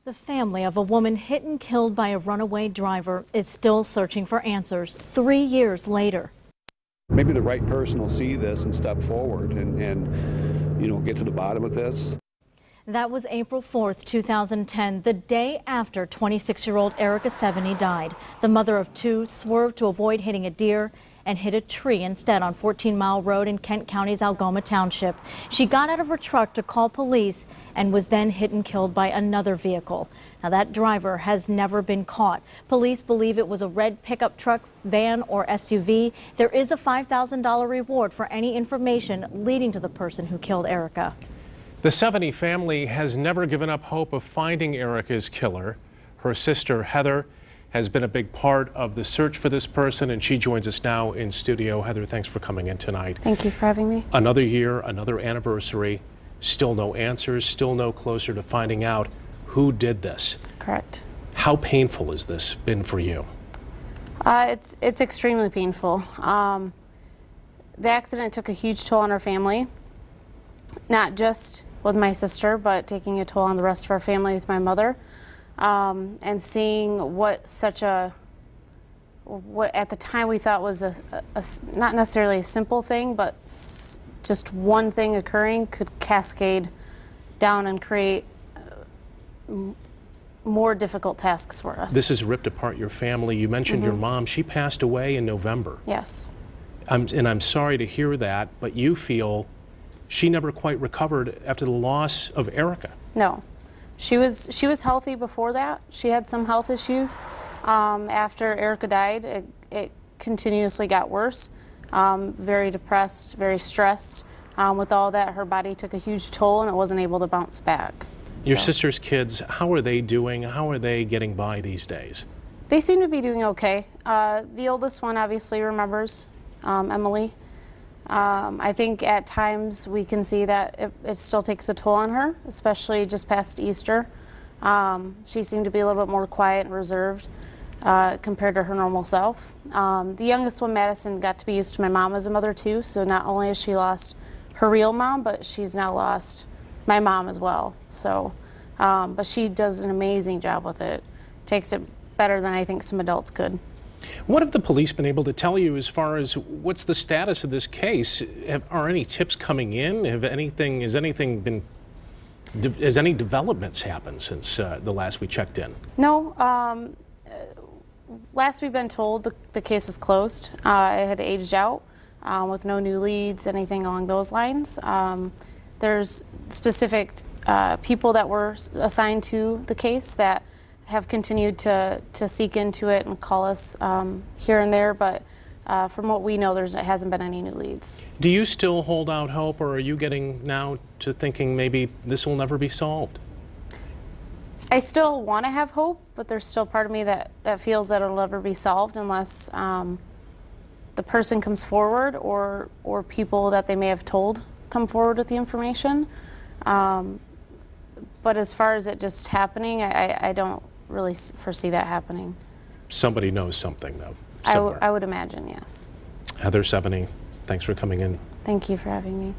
The family of a woman hit and killed by a runaway driver is still searching for answers 3 years later. Maybe the right person will see this and step forward and get to the bottom of this. That was April 4th, 2010, the day after 26-year-old Erica Sevigny died. The mother of two swerved to avoid hitting a deer and hit a tree instead on 14 Mile Road in Kent County's Algoma Township. She got out of her truck to call police and was then hit and killed by another vehicle. Now, that driver has never been caught. Police believe it was a red pickup truck, van, or SUV. There is a $5,000 reward for any information leading to the person who killed Erica. The Sevigny family has never given up hope of finding Erica's killer. Her sister, Heather, has been a big part of the search for this person, and she joins us now in studio. Heather, thanks for coming in tonight. Thank you for having me. Another year, another anniversary, still no answers, still no closer to finding out who did this. Correct. How painful has this been for you? It's extremely painful. The accident took a huge toll on our family, not just with my sister, but taking a toll on the rest of our family with my mother. And seeing what at the time we thought was not necessarily a simple thing, but just one thing occurring could cascade down and create more difficult tasks for us. This has ripped apart your family. You mentioned your mom. She passed away in November. Yes. And I'm sorry to hear that, but you feel she never quite recovered after the loss of Erica. No. She was healthy before that. She had some health issues. After Erica died, it continuously got worse. Very depressed, very stressed. With all that, her body took a huge toll and it wasn't able to bounce back. Your sister's kids, how are they doing? How are they getting by these days? They seem to be doing okay. The oldest one obviously remembers Emily. I think at times we can see that it still takes a toll on her, especially just past Easter. She seemed to be a little bit more quiet and reserved compared to her normal self. The youngest one, Madison, got to be used to my mom as a mother too, so not only has she lost her real mom, but she's now lost my mom as well. So, but she does an amazing job with it. Takes it better than I think some adults could. What have the police been able to tell you as far as what's the status of this case? Are any tips coming in? Has any developments happened since the last we checked in? No. Last we've been told the case was closed. It had aged out with no new leads, anything along those lines. There's specific people that were assigned to the case that have continued to seek into it and call us here and there, but from what we know, it hasn't been any new leads. Do you still hold out hope, or are you getting now to thinking maybe this will never be solved? I still want to have hope, but there's still part of me that feels that it'll never be solved unless the person comes forward or people that they may have told come forward with the information. But as far as it just happening, I don't really foresee that happening. Somebody knows something, though. I would imagine, yes. Heather Sevigny, thanks for coming in. Thank you for having me.